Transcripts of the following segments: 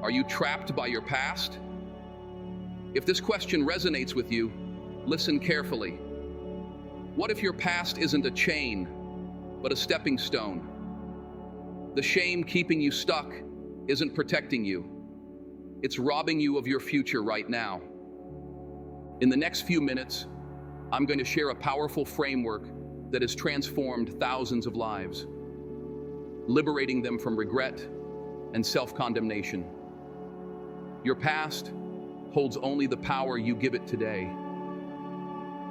Are you trapped by your past? If this question resonates with you, listen carefully. What if your past isn't a chain, but a stepping stone? The shame keeping you stuck isn't protecting you. It's robbing you of your future right now. In the next few minutes, I'm going to share a powerful framework that has transformed thousands of lives, liberating them from regret and self-condemnation. Your past holds only the power you give it today.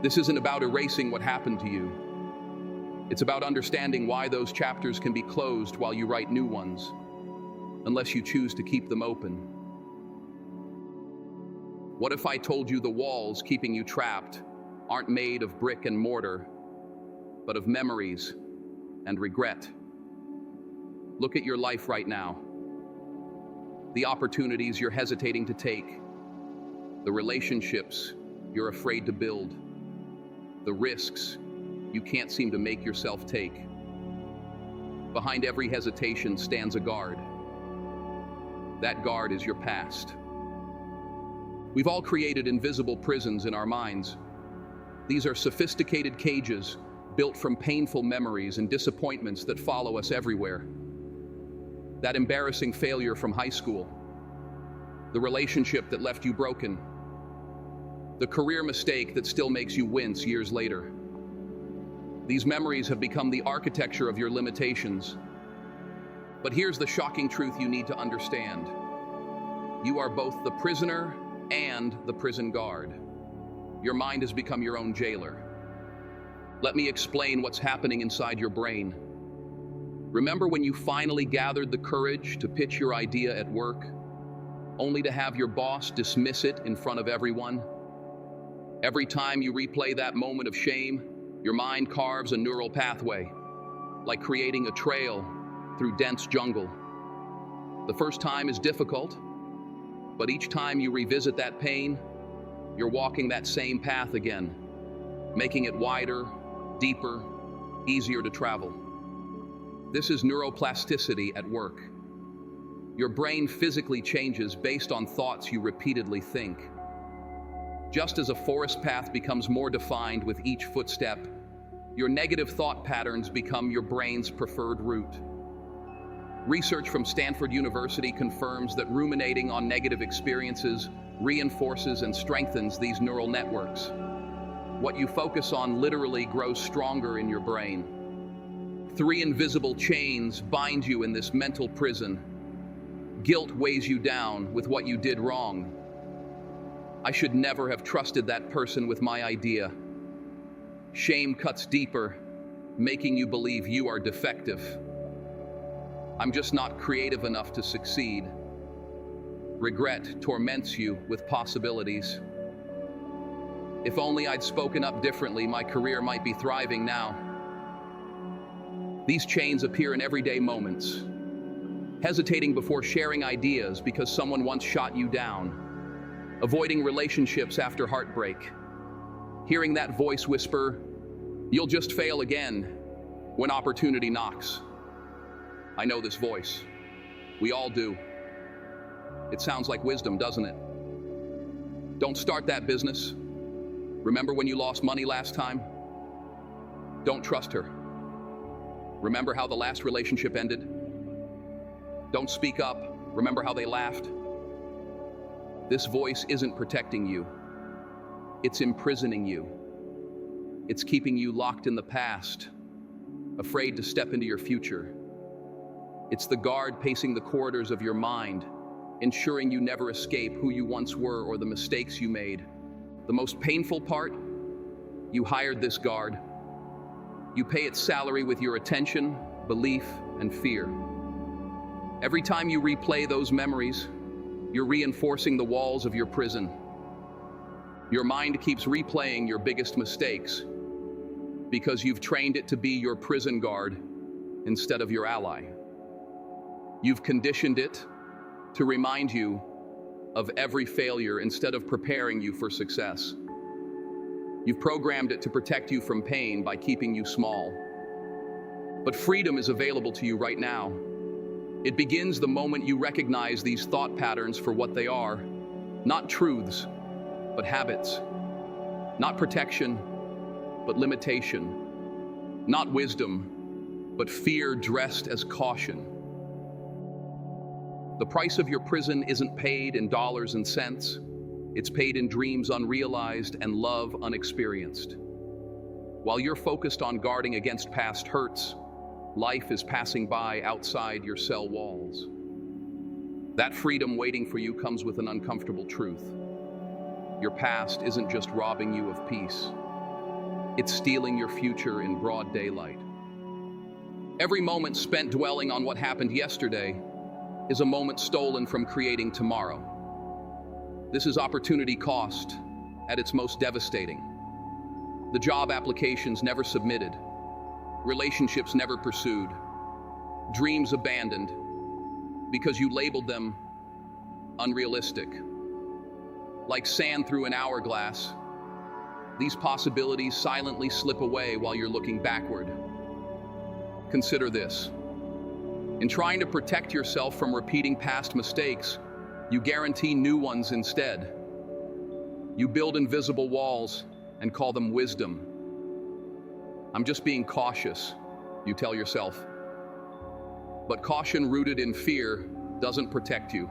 This isn't about erasing what happened to you. It's about understanding why those chapters can be closed while you write new ones, unless you choose to keep them open. What if I told you the walls keeping you trapped aren't made of brick and mortar, but of memories and regret? Look at your life right now. The opportunities you're hesitating to take, the relationships you're afraid to build, the risks you can't seem to make yourself take. Behind every hesitation stands a guard. That guard is your past. We've all created invisible prisons in our minds. These are sophisticated cages built from painful memories and disappointments that follow us everywhere. That embarrassing failure from high school, the relationship that left you broken, the career mistake that still makes you wince years later. These memories have become the architecture of your limitations. But here's the shocking truth you need to understand. You are both the prisoner and the prison guard. Your mind has become your own jailer. Let me explain what's happening inside your brain. Remember when you finally gathered the courage to pitch your idea at work, only to have your boss dismiss it in front of everyone? Every time you replay that moment of shame, your mind carves a neural pathway, like creating a trail through dense jungle. The first time is difficult, but each time you revisit that pain, you're walking that same path again, making it wider, deeper, easier to travel. This is neuroplasticity at work. Your brain physically changes based on thoughts you repeatedly think. Just as a forest path becomes more defined with each footstep, your negative thought patterns become your brain's preferred route. Research from Stanford University confirms that ruminating on negative experiences reinforces and strengthens these neural networks. What you focus on literally grows stronger in your brain. 3 invisible chains bind you in this mental prison. Guilt weighs you down with what you did wrong. I should never have trusted that person with my idea. Shame cuts deeper, making you believe you are defective. I'm just not creative enough to succeed. Regret torments you with possibilities. If only I'd spoken up differently, my career might be thriving now. These chains appear in everyday moments. Hesitating before sharing ideas because someone once shot you down. Avoiding relationships after heartbreak. Hearing that voice whisper, "You'll just fail again," when opportunity knocks. I know this voice. We all do. It sounds like wisdom, doesn't it? Don't start that business. Remember when you lost money last time? Don't trust her. Remember how the last relationship ended? Don't speak up. Remember how they laughed? This voice isn't protecting you. It's imprisoning you. It's keeping you locked in the past, afraid to step into your future. It's the guard pacing the corridors of your mind, ensuring you never escape who you once were or the mistakes you made. The most painful part? You hired this guard. You pay its salary with your attention, belief, and fear. Every time you replay those memories, you're reinforcing the walls of your prison. Your mind keeps replaying your biggest mistakes because you've trained it to be your prison guard instead of your ally. You've conditioned it to remind you of every failure instead of preparing you for success. You've programmed it to protect you from pain by keeping you small. But freedom is available to you right now. It begins the moment you recognize these thought patterns for what they are, not truths, but habits, not protection, but limitation, not wisdom, but fear dressed as caution. The price of your prison isn't paid in dollars and cents. It's paid in dreams unrealized and love unexperienced. While you're focused on guarding against past hurts, life is passing by outside your cell walls. That freedom waiting for you comes with an uncomfortable truth. Your past isn't just robbing you of peace. It's stealing your future in broad daylight. Every moment spent dwelling on what happened yesterday is a moment stolen from creating tomorrow. This is opportunity cost at its most devastating. The job applications never submitted, relationships never pursued, dreams abandoned because you labeled them unrealistic. Like sand through an hourglass, these possibilities silently slip away while you're looking backward. Consider this. In trying to protect yourself from repeating past mistakes, you guarantee new ones instead. You build invisible walls and call them wisdom. I'm just being cautious, you tell yourself. But caution rooted in fear doesn't protect you.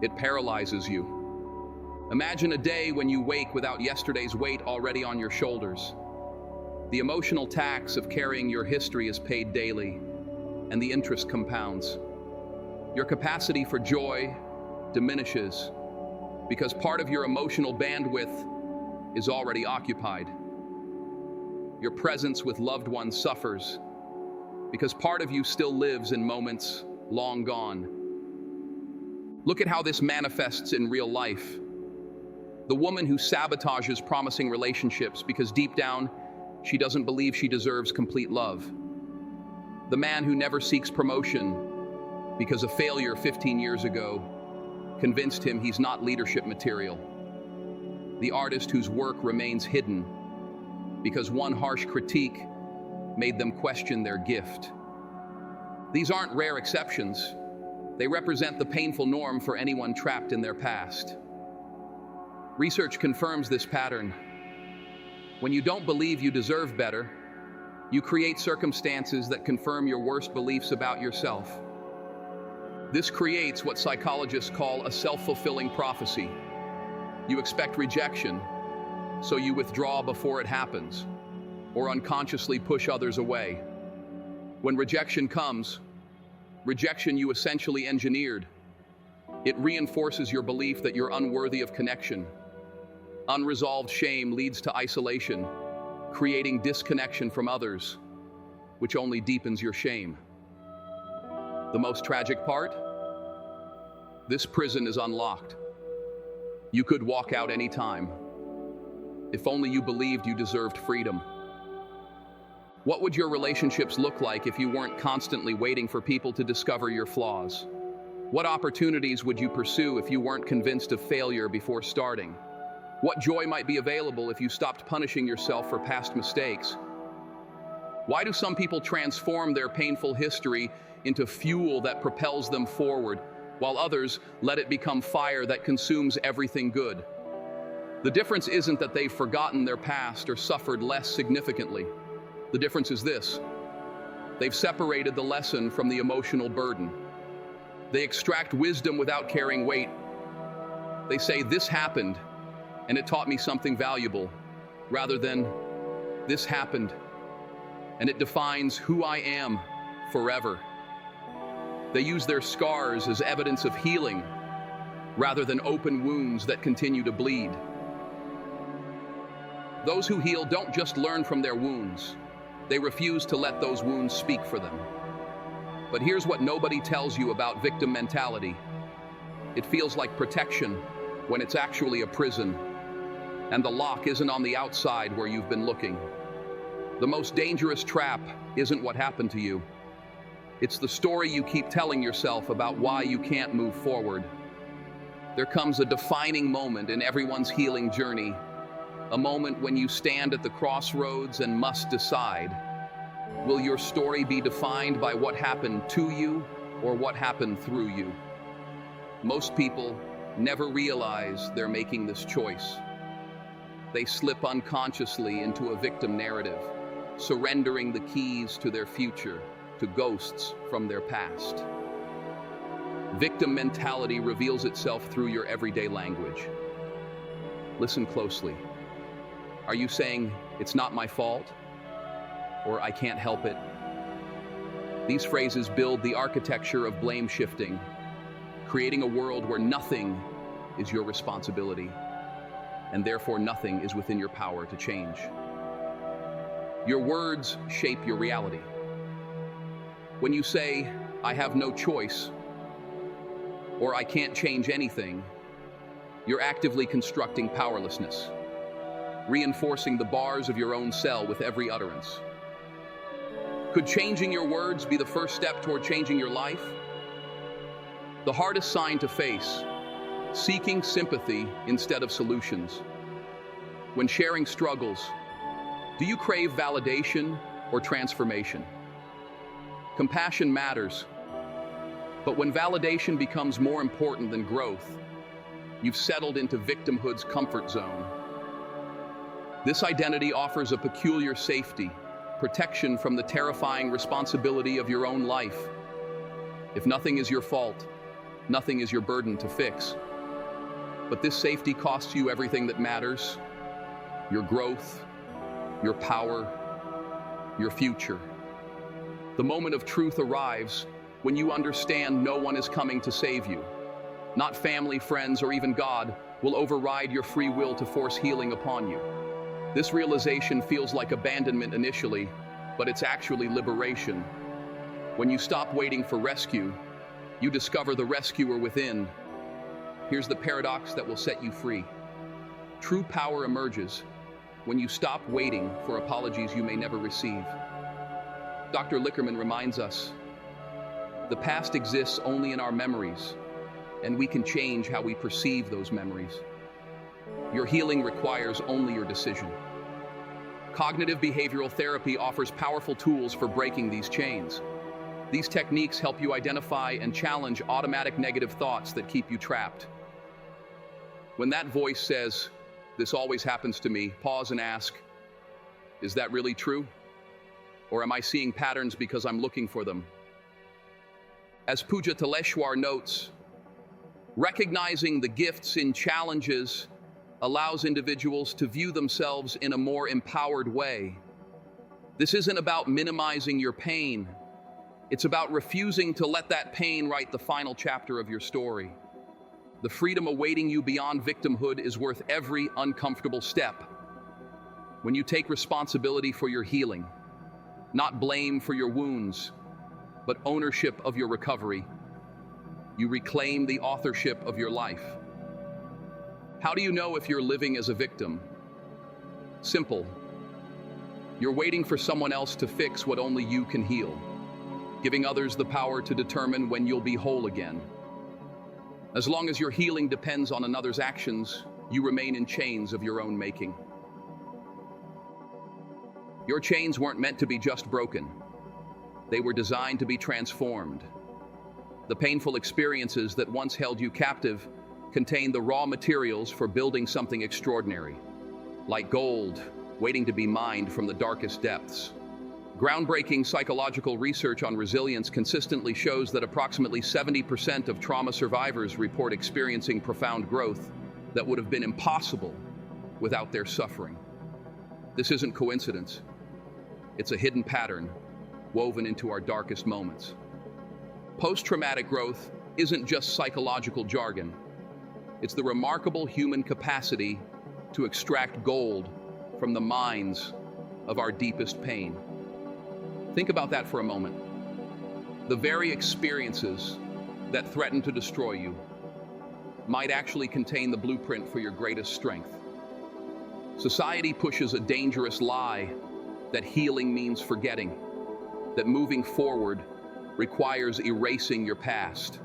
It paralyzes you. Imagine a day when you wake without yesterday's weight already on your shoulders. The emotional tax of carrying your history is paid daily, and the interest compounds. Your capacity for joy diminishes because part of your emotional bandwidth is already occupied. Your presence with loved ones suffers because part of you still lives in moments long gone. Look at how this manifests in real life. The woman who sabotages promising relationships because deep down, she doesn't believe she deserves complete love. The man who never seeks promotion because a failure 15 years ago convinced him he's not leadership material. The artist whose work remains hidden because one harsh critique made them question their gift. These aren't rare exceptions. They represent the painful norm for anyone trapped in their past. Research confirms this pattern. When you don't believe you deserve better, you create circumstances that confirm your worst beliefs about yourself. This creates what psychologists call a self-fulfilling prophecy. You expect rejection, so you withdraw before it happens, or unconsciously push others away. When rejection comes, rejection you essentially engineered. It reinforces your belief that you're unworthy of connection. Unresolved shame leads to isolation, creating disconnection from others, which only deepens your shame. The most tragic part? This prison is unlocked. You could walk out any time. If only you believed you deserved freedom. What would your relationships look like if you weren't constantly waiting for people to discover your flaws? What opportunities would you pursue if you weren't convinced of failure before starting? What joy might be available if you stopped punishing yourself for past mistakes? Why do some people transform their painful history into fuel that propels them forward, while others let it become fire that consumes everything good? The difference isn't that they've forgotten their past or suffered less significantly. The difference is this: they've separated the lesson from the emotional burden. They extract wisdom without carrying weight. They say, "This happened, and it taught me something valuable," rather than, "This happened, and it defines who I am forever." They use their scars as evidence of healing, rather than open wounds that continue to bleed. Those who heal don't just learn from their wounds. They refuse to let those wounds speak for them. But here's what nobody tells you about victim mentality. It feels like protection when it's actually a prison. And the lock isn't on the outside where you've been looking. The most dangerous trap isn't what happened to you. It's the story you keep telling yourself about why you can't move forward. There comes a defining moment in everyone's healing journey, a moment when you stand at the crossroads and must decide. Will your story be defined by what happened to you, or what happened through you. Most people never realize they're making this choice. They slip unconsciously into a victim narrative, surrendering the keys to their future to ghosts from their past. Victim mentality reveals itself through your everyday language. Listen closely. Are you saying, "It's not my fault," or "I can't help it"? These phrases build the architecture of blame shifting, creating a world where nothing is your responsibility, and therefore nothing is within your power to change. Your words shape your reality. When you say, "I have no choice," or "I can't change anything," you're actively constructing powerlessness, reinforcing the bars of your own cell with every utterance. Could changing your words be the first step toward changing your life? The hardest sign to face: seeking sympathy instead of solutions. When sharing struggles, do you crave validation or transformation? Compassion matters, but when validation becomes more important than growth, you've settled into victimhood's comfort zone. This identity offers a peculiar safety, protection from the terrifying responsibility of your own life. If nothing is your fault, nothing is your burden to fix. But this safety costs you everything that matters: your growth, your power, your future. The moment of truth arrives when you understand no one is coming to save you. Not family, friends, or even God will override your free will to force healing upon you. This realization feels like abandonment initially, but it's actually liberation. When you stop waiting for rescue, you discover the rescuer within. Here's the paradox that will set you free. True power emerges when you stop waiting for apologies you may never receive. Dr. Lickerman reminds us, the past exists only in our memories, and we can change how we perceive those memories. Your healing requires only your decision. Cognitive behavioral therapy offers powerful tools for breaking these chains. These techniques help you identify and challenge automatic negative thoughts that keep you trapped. When that voice says, "This always happens to me," pause and ask, "Is that really true? Or am I seeing patterns because I'm looking for them?" As Pooja Taleshwar notes, recognizing the gifts in challenges allows individuals to view themselves in a more empowered way. This isn't about minimizing your pain. It's about refusing to let that pain write the final chapter of your story. The freedom awaiting you beyond victimhood is worth every uncomfortable step. When you take responsibility for your healing, not blame for your wounds, but ownership of your recovery, you reclaim the authorship of your life. How do you know if you're living as a victim? Simple. You're waiting for someone else to fix what only you can heal, giving others the power to determine when you'll be whole again. As long as your healing depends on another's actions, you remain in chains of your own making. Your chains weren't meant to be just broken. They were designed to be transformed. The painful experiences that once held you captive contain the raw materials for building something extraordinary, like gold waiting to be mined from the darkest depths. Groundbreaking psychological research on resilience consistently shows that approximately 70% of trauma survivors report experiencing profound growth that would have been impossible without their suffering. This isn't coincidence. It's a hidden pattern woven into our darkest moments. Post-traumatic growth isn't just psychological jargon. It's the remarkable human capacity to extract gold from the mines of our deepest pain. Think about that for a moment. The very experiences that threaten to destroy you might actually contain the blueprint for your greatest strength. Society pushes a dangerous lie that healing means forgetting, that moving forward requires erasing your past.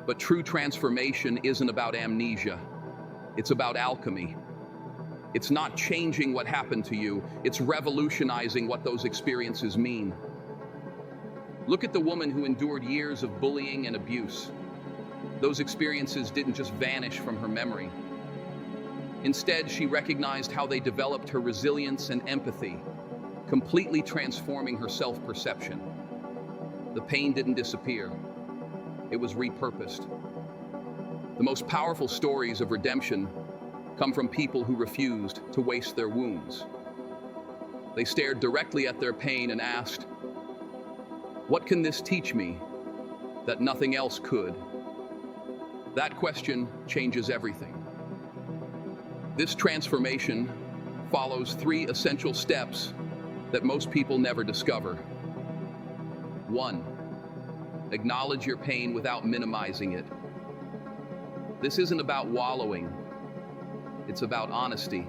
But true transformation isn't about amnesia. It's about alchemy. It's not changing what happened to you, it's revolutionizing what those experiences mean. Look at the woman who endured years of bullying and abuse. Those experiences didn't just vanish from her memory. Instead, she recognized how they developed her resilience and empathy, completely transforming her self-perception. The pain didn't disappear. It was repurposed. The most powerful stories of redemption come from people who refused to waste their wounds. They stared directly at their pain and asked, "What can this teach me that nothing else could?" That question changes everything. This transformation follows 3 essential steps that most people never discover. 1. Acknowledge your pain without minimizing it. This isn't about wallowing. It's about honesty.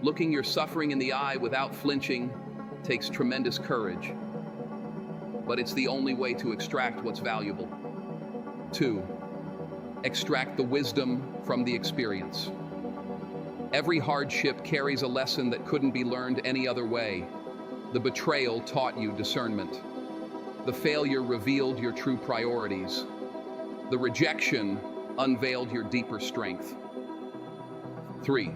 Looking your suffering in the eye without flinching takes tremendous courage, but it's the only way to extract what's valuable. 2. Extract the wisdom from the experience. Every hardship carries a lesson that couldn't be learned any other way. The betrayal taught you discernment. The failure revealed your true priorities. The rejection unveiled your deeper strength. 3.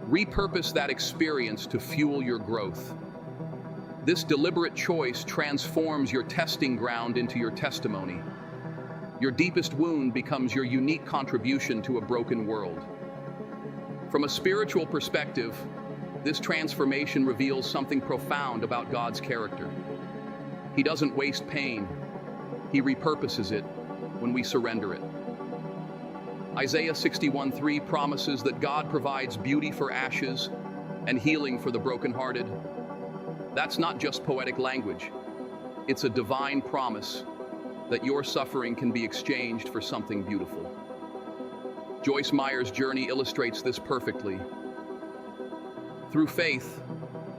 Repurpose that experience to fuel your growth. This deliberate choice transforms your testing ground into your testimony. Your deepest wound becomes your unique contribution to a broken world. From a spiritual perspective, this transformation reveals something profound about God's character. He doesn't waste pain. He repurposes it when we surrender it. Isaiah 61:3 promises that God provides beauty for ashes and healing for the brokenhearted. That's not just poetic language. It's a divine promise that your suffering can be exchanged for something beautiful. Joyce Meyer's journey illustrates this perfectly. Through faith,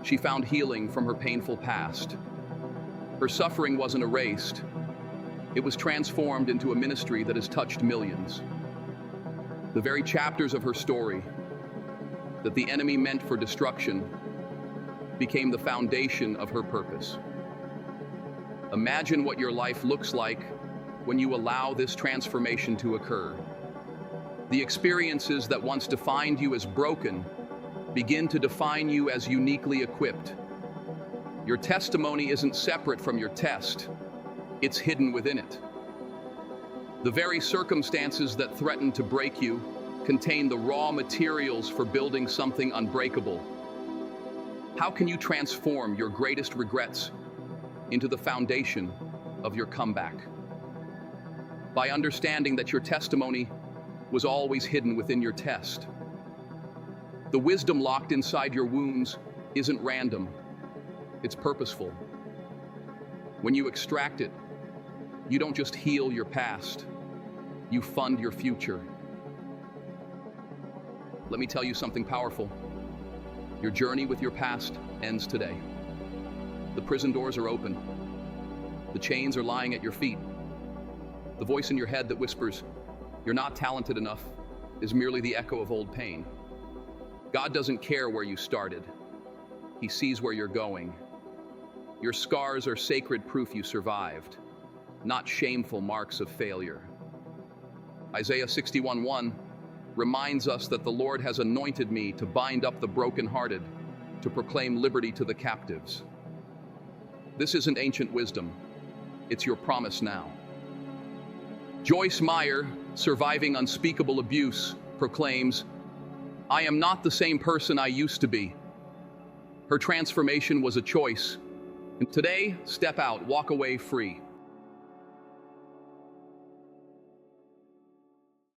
she found healing from her painful past. Her suffering wasn't erased. It was transformed into a ministry that has touched millions. The very chapters of her story that the enemy meant for destruction became the foundation of her purpose. Imagine what your life looks like when you allow this transformation to occur. The experiences that once defined you as broken begin to define you as uniquely equipped. Your testimony isn't separate from your test. It's hidden within it. The very circumstances that threaten to break you contain the raw materials for building something unbreakable. How can you transform your greatest regrets into the foundation of your comeback? By understanding that your testimony was always hidden within your test. The wisdom locked inside your wounds isn't random, it's purposeful. When you extract it, you don't just heal your past, you fund your future. Let me tell you something powerful. Your journey with your past ends today. The prison doors are open. The chains are lying at your feet. The voice in your head that whispers, "You're not talented enough," is merely the echo of old pain. God doesn't care where you started. He sees where you're going. Your scars are sacred proof you survived, not shameful marks of failure. Isaiah 61:1 reminds us that the Lord has anointed me to bind up the brokenhearted, to proclaim liberty to the captives. This isn't ancient wisdom. It's your promise now. Joyce Meyer, surviving unspeakable abuse, proclaims, "I am not the same person I used to be." Her transformation was a choice. And today, step out, walk away free.